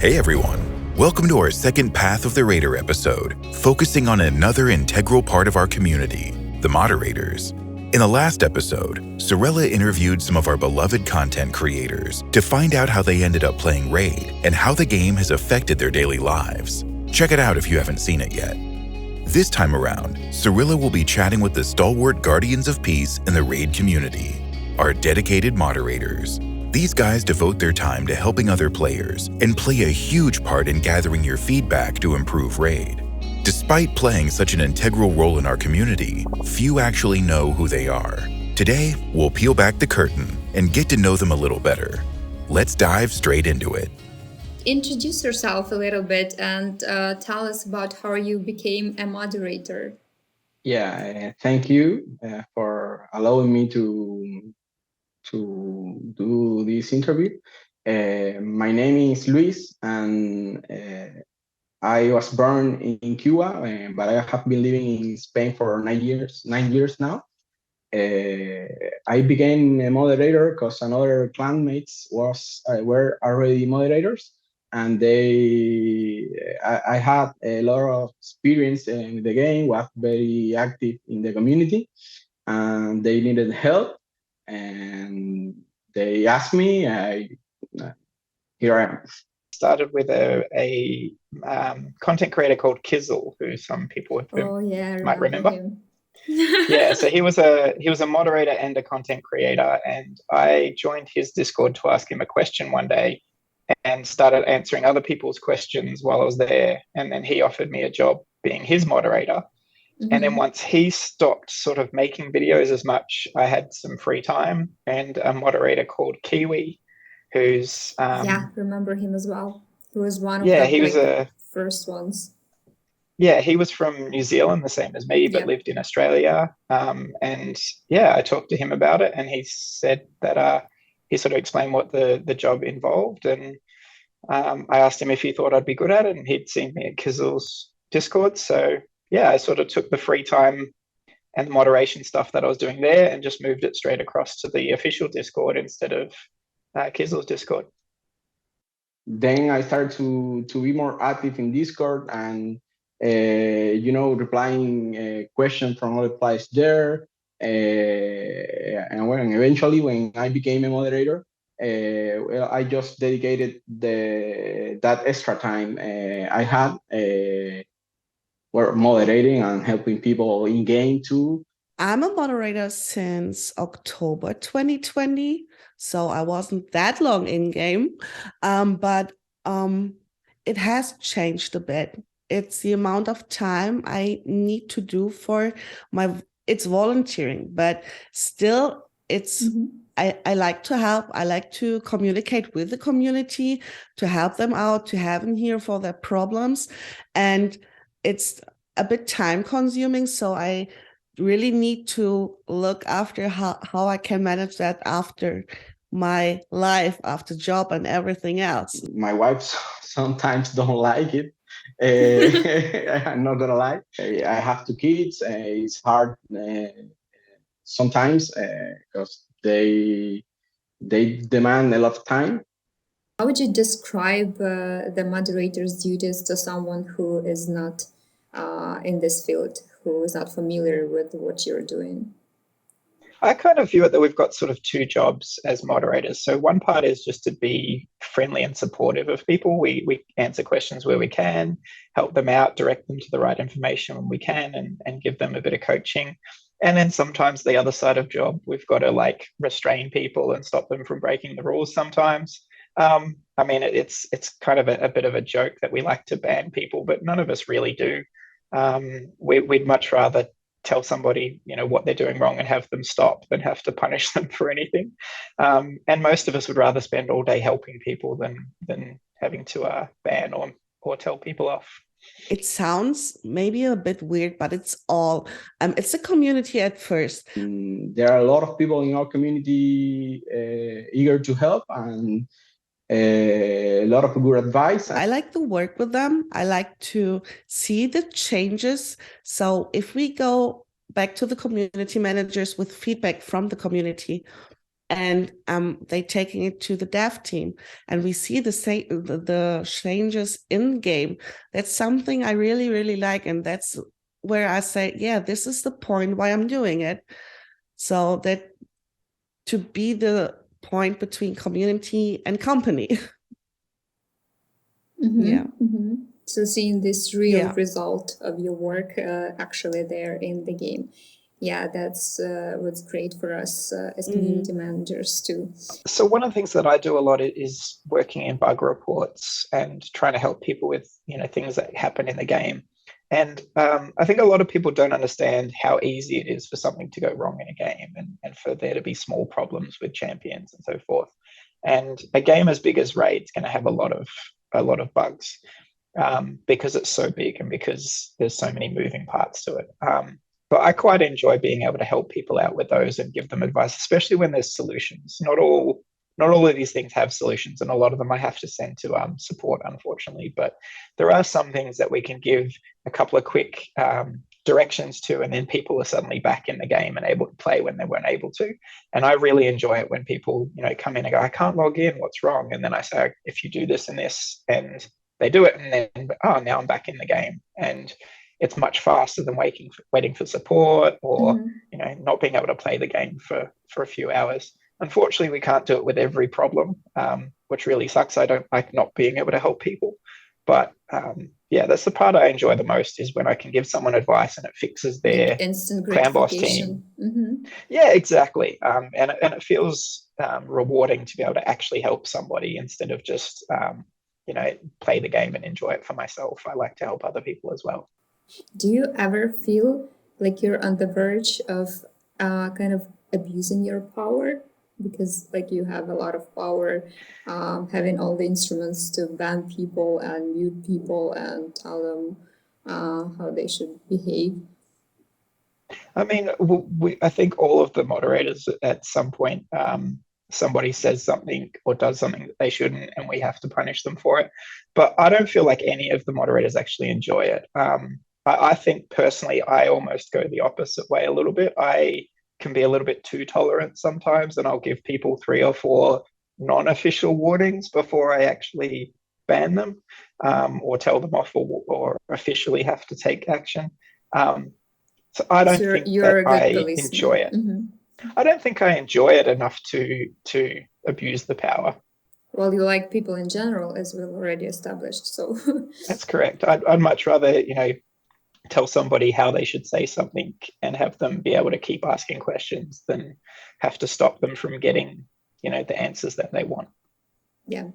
Hey everyone, welcome to our second Path of the Raider episode, focusing on another integral part of our community, the Moderators. In the last episode, Sorella interviewed some of our beloved content creators to find out how they ended up playing Raid and how the game has affected their daily lives. Check it out if you haven't seen it yet. This time around, Sorella will be chatting with the stalwart guardians of peace in the Raid community, our dedicated Moderators. These guys devote their time to helping other players and play a huge part in gathering your feedback to improve Raid. Despite playing such an integral role in our community, few actually know who they are. Today, we'll peel back the curtain and get to know them a little better. Let's dive straight into it. Introduce yourself a little bit and tell us about how you became a moderator. Yeah, thank you for allowing me to do this interview. My name is Luis, and I was born in Cuba, but I have been living in Spain for 9 years now. I became a moderator because another clanmates were already moderators, and I had a lot of experience in the game, was very active in the community, and they needed help. And they asked me, here I am. Started with a content creator called Kizzle, who some people might remember. Him. Yeah, so he was a moderator and a content creator, and I joined his Discord to ask him a question one day and started answering other people's questions while I was there, and then he offered me a job being his moderator. Mm-hmm. And then once he stopped sort of making videos as much, I had some free time, and a moderator called Kiwi, who's remember him as well. He was one of the first ones. Yeah, he was from New Zealand, the same as me, but lived in Australia. And I talked to him about it, and he said that he sort of explained what the job involved, and I asked him if he thought I'd be good at it, and he'd seen me at Kizzle's Discord, so. Yeah, I sort of took the free time and the moderation stuff that I was doing there and just moved it straight across to the official Discord instead of Kizzle's Discord. Then I started to be more active in Discord and, replying questions from other players there. And eventually when I became a moderator, I just dedicated that extra time I had were moderating and helping people in game too. I'm a moderator since October 2020, so I wasn't that long in game, but it has changed a bit. It's the amount of time I need to do for it's volunteering, but still it's, I like to help. I like to communicate with the community, to help them out, to have them here for their problems. And it's a bit time consuming, so I really need to look after how I can manage that after my life, after job and everything else. My wife sometimes don't like it. I'm not gonna lie. I have 2 kids. It's hard sometimes because they demand a lot of time. How would you describe the moderator's duties to someone who is not in this field, who is not familiar with what you're doing? I kind of view it that we've got sort of 2 jobs as moderators. So one part is just to be friendly and supportive of people. We answer questions where we can, help them out, direct them to the right information when we can, and give them a bit of coaching. And then sometimes the other side of job, we've got to restrain people and stop them from breaking the rules sometimes. I mean, it's kind of a bit of a joke that we like to ban people, but none of us really do. We'd much rather tell somebody, what they're doing wrong and have them stop than have to punish them for anything. And most of us would rather spend all day helping people than having to ban or tell people off. It sounds maybe a bit weird, but it's a community at first. There are a lot of people in our community eager to help and a lot of good advice. I like to work with them. I like to see the changes. So if we go back to the community managers with feedback from the community, and they taking it to the dev team, and we see the changes in game. That's something I really, really like, and that's where I say, yeah, this is the point why I'm doing it. So that to be the point between community and company. Yeah. So seeing this real result of your work actually there in the game. Yeah, that's what's great for us as community managers too. So one of the things that I do a lot is working in bug reports and trying to help people with things that happen in the game. And I think a lot of people don't understand how easy it is for something to go wrong in a game, and for there to be small problems with champions and so forth. And a game as big as Raid's going to have a lot of bugs because it's so big and because there's so many moving parts to it. But I quite enjoy being able to help people out with those and give them advice, especially when there's solutions. Not all of these things have solutions, and a lot of them I have to send to support, unfortunately. But there are some things that we can give a couple of quick directions to, and then people are suddenly back in the game and able to play when they weren't able to. And I really enjoy it when people come in and go, I can't log in, what's wrong? And then I say, if you do this and this, and they do it, and then now I'm back in the game. And it's much faster than waiting for support or not being able to play the game for a few hours. Unfortunately, we can't do it with every problem, which really sucks. I don't like not being able to help people. But that's the part I enjoy the most, is when I can give someone advice and it fixes their instant clan boss team. Yeah, exactly. And it feels rewarding to be able to actually help somebody instead of just play the game and enjoy it for myself. I like to help other people as well. Do you ever feel like you're on the verge of kind of abusing your power? Because you have a lot of power, having all the instruments to ban people and mute people and tell them how they should behave. I mean, I think all of the moderators at some point, somebody says something or does something that they shouldn't, and we have to punish them for it. But I don't feel like any of the moderators actually enjoy it. I think personally, I almost go the opposite way a little bit. I can be a little bit too tolerant sometimes, and I'll give people 3 or 4 non-official warnings before I actually ban them or tell them off or officially have to take action. So I don't think that I enjoy it. I don't think I enjoy it enough to abuse the power. Well, you like people in general, as we've already established. So that's correct. I'd much rather tell somebody how they should say something and have them be able to keep asking questions than have to stop them from getting the answers that they want. Yeah.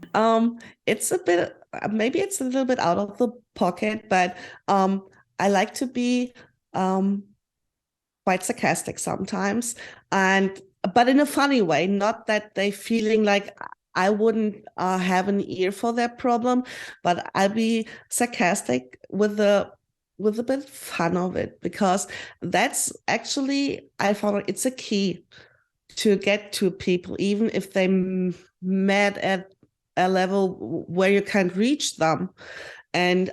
It's a bit, maybe it's a little bit out of the pocket, but I like to be quite sarcastic sometimes, but in a funny way, not that they feeling like I wouldn't have an ear for their problem, but I'll be sarcastic with a bit of fun of it, because that's actually, I found it's a key to get to people, even if they met at a level where you can't reach them. And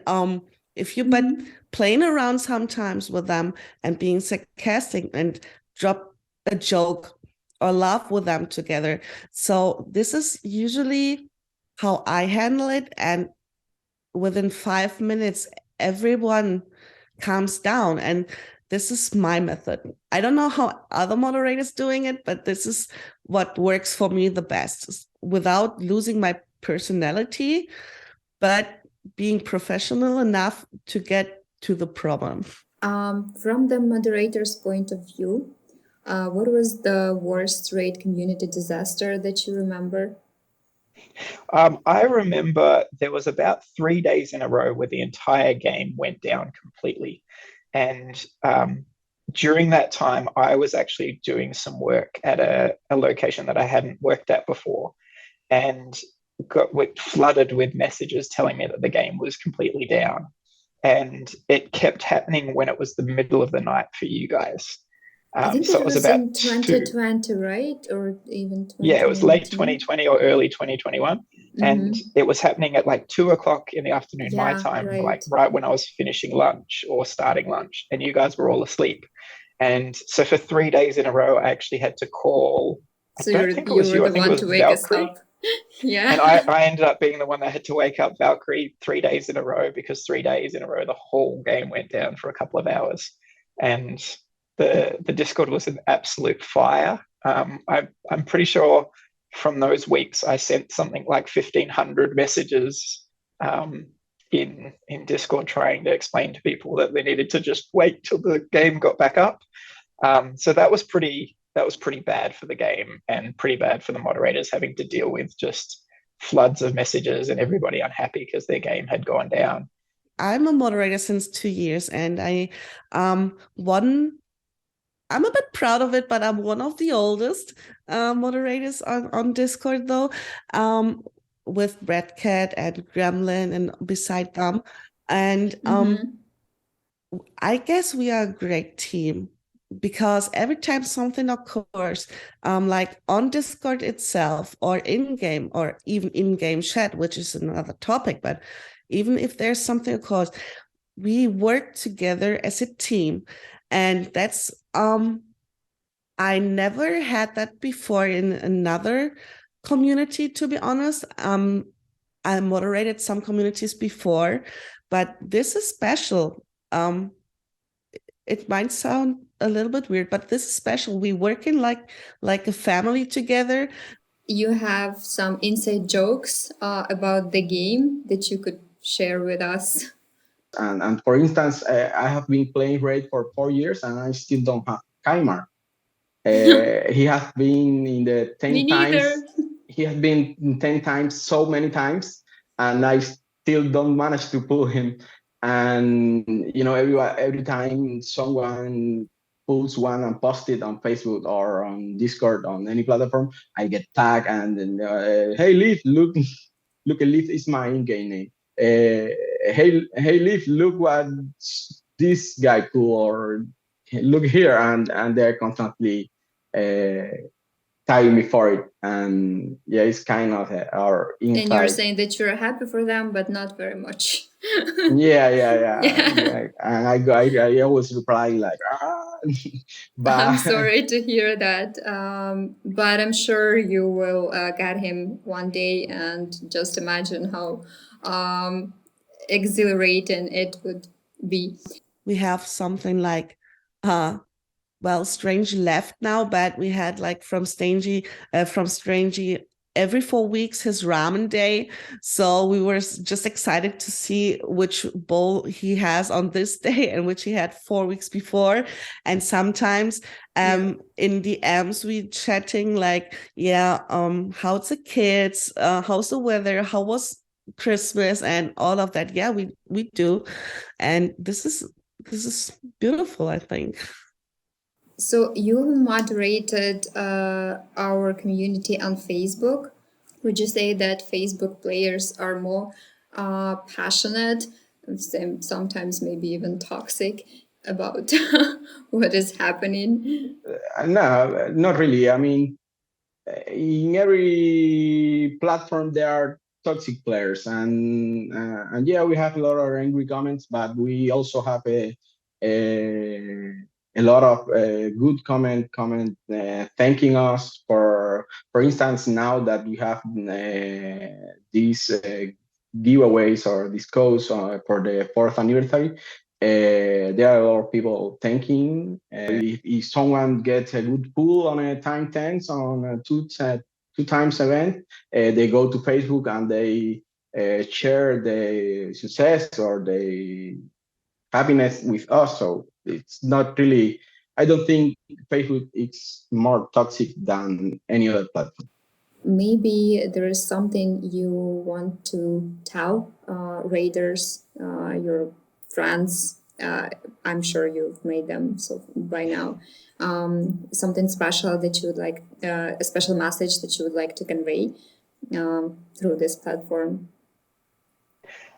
if you but playing around sometimes with them and being sarcastic and drop a joke or laugh with them together. So this is usually how I handle it, and within 5 minutes everyone calms down, and this is my method. I don't know how other moderators doing it, but this is what works for me the best, without losing my personality, but being professional enough to get to the problem. From the moderator's point of view, what was the worst raid community disaster that you remember? I remember there was about 3 days in a row where the entire game went down completely. And during that time, I was actually doing some work at a location that I hadn't worked at before, and got flooded with messages telling me that the game was completely down. And it kept happening when it was the middle of the night for you guys. I think so it was about in 2020, right? Or even 2019? Yeah, it was late 2020 or early 2021. And it was happening at like 2:00 in the afternoon, my time, like right when I was finishing lunch or starting lunch, and you guys were all asleep. And so for 3 days in a row, I actually had to call So don't think it you was were you. I the think it one was to wake us Valkyrie. up. Yeah. And I ended up being the one that had to wake up Valkyrie 3 days in a row, because 3 days in a row, the whole game went down for a couple of hours. And the Discord was an absolute fire. I'm pretty sure from those weeks, I sent something like 1,500 messages in Discord, trying to explain to people that they needed to just wait till the game got back up. So that was pretty bad for the game, and pretty bad for the moderators, having to deal with just floods of messages and everybody unhappy because their game had gone down. I'm a moderator since 2 years, and I'm a bit proud of it, but I'm one of the oldest moderators on Discord, though, with Red Cat and Gremlin and beside them. And I guess we are a great team, because every time something occurs, like on Discord itself or in-game or even in-game chat, which is another topic, but even if there's something occurs, we work together as a team. And that's I never had that before in another community, to be honest. I moderated some communities before, but this is special. It might sound a little bit weird, but this is special. We work in like a family together. You have some inside jokes about the game that you could share with us? And for instance, I have been playing Raid for 4 years, and I still don't have Kaimar. He has been in the 10 times. He has been 10 times, so many times, and I still don't manage to pull him. And every time someone pulls one and posts it on Facebook or on Discord, on any platform, I get tagged and then, hey Leaf, look at Leaf is my in-game name. Hey Leaf, look what this guy pulled, or look here, and they're constantly tagging me for it. And yeah, it's kind of our inside. And you're saying that you're happy for them, but not very much. Yeah. And I always reply like, but I'm sorry to hear that, but I'm sure you will get him one day, and just imagine how exhilarating it would be. We have something like Strange left now, but we had like from Strangey every 4 weeks his ramen day. So we were just excited to see which bowl he has on this day and which he had 4 weeks before. And sometimes in the DMs we chatting like, how's the kids? How's the weather? How was Christmas and all of that? Yeah, we do. And this is beautiful, I think. So you moderated our community on Facebook. Would you say that Facebook players are more passionate, sometimes maybe even toxic, about what is happening? No, not really. I mean, in every platform there are toxic players, and yeah, we have a lot of angry comments, but we also have a lot of good comment thanking us for instance, now that we have these giveaways or these codes for the 4th anniversary. There are a lot of people thanking. If someone gets a good pull on a time 10s on a two times event, they go to Facebook and they share the success or the happiness with us. So it's not really, I don't think Facebook is more toxic than any other platform. Maybe there is something you want to tell raiders, your friends. I'm sure you've made them so by now. Something special that you would like, a special message that you would like to convey through this platform.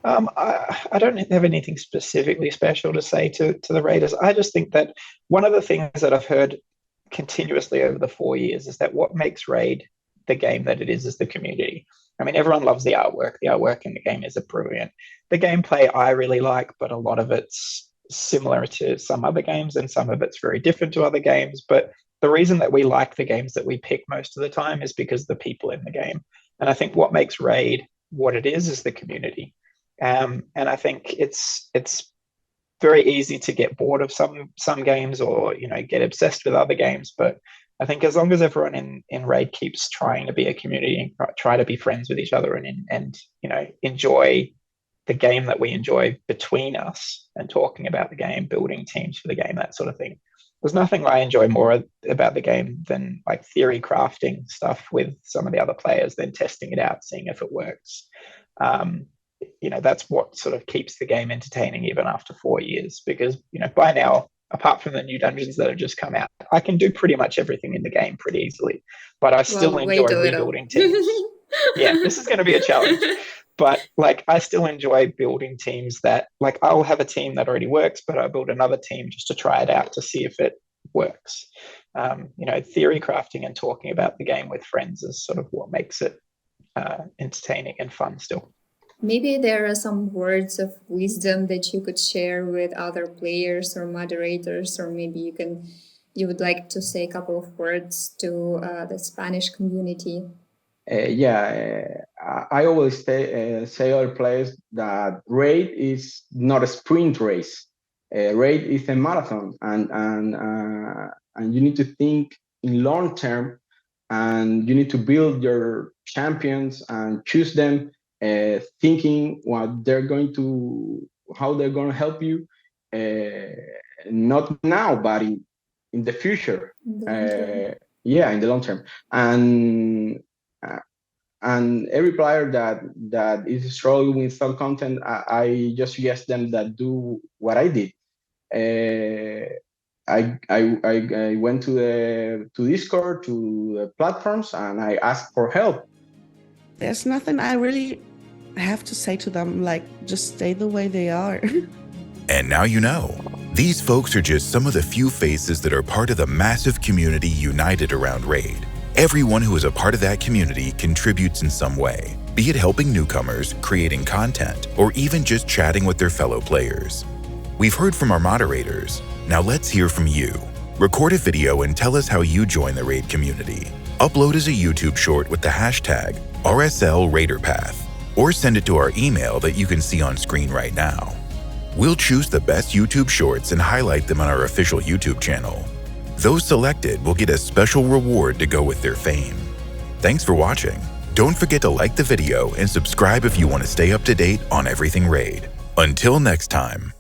I don't have anything specifically special to say to the Raiders. I just think that one of the things that I've heard continuously over the 4 years is that what makes Raid the game that it is the community. I mean, everyone loves the artwork. The artwork in the game is brilliant. The gameplay I really like, but a lot of it's similar to some other games and some of it's very different to other games. But the reason that we like the games that we pick most of the time is because the people in the game. And I think what makes Raid what it is the community. And I think it's very easy to get bored of some games, or get obsessed with other games. But I think as long as everyone in Raid keeps trying to be a community and try to be friends with each other and enjoy the game that we enjoy between us, and talking about the game, building teams for the game, that sort of thing. There's nothing I enjoy more about the game than like theory crafting stuff with some of the other players, then testing it out, seeing if it works. That's what sort of keeps the game entertaining even after 4 years, because by now, apart from the new dungeons that have just come out, I can do pretty much everything in the game pretty easily, but I still enjoy rebuilding teams. Yeah, this is going to be a challenge. But like, I still enjoy building teams that, like, I'll have a team that already works, but I'll build another team just to try it out to see if it works. Theory crafting and talking about the game with friends is sort of what makes it entertaining and fun still. Maybe there are some words of wisdom that you could share with other players or moderators, or maybe you would like to say a couple of words to the Spanish community. I always say to all players that Raid is not a sprint race. Raid is a marathon, and you need to think in long term, and you need to build your champions and choose them, thinking how they're going to help you, not now, but in the future. In the long term. And every player that is struggling with some content, I just suggest them that do what I did. I went to Discord, to the platforms, and I asked for help. There's nothing I really have to say to them, like, just stay the way they are. And now you know. These folks are just some of the few faces that are part of the massive community united around Raid. Everyone who is a part of that community contributes in some way, be it helping newcomers, creating content, or even just chatting with their fellow players. We've heard from our moderators. Now let's hear from you. Record a video and tell us how you join the Raid community. Upload as a YouTube short with the hashtag #RSLRaiderPath, or send it to our email that you can see on screen right now. We'll choose the best YouTube shorts and highlight them on our official YouTube channel. Those selected will get a special reward to go with their fame. Thanks for watching. Don't forget to like the video and subscribe if you want to stay up to date on everything Raid. Until next time.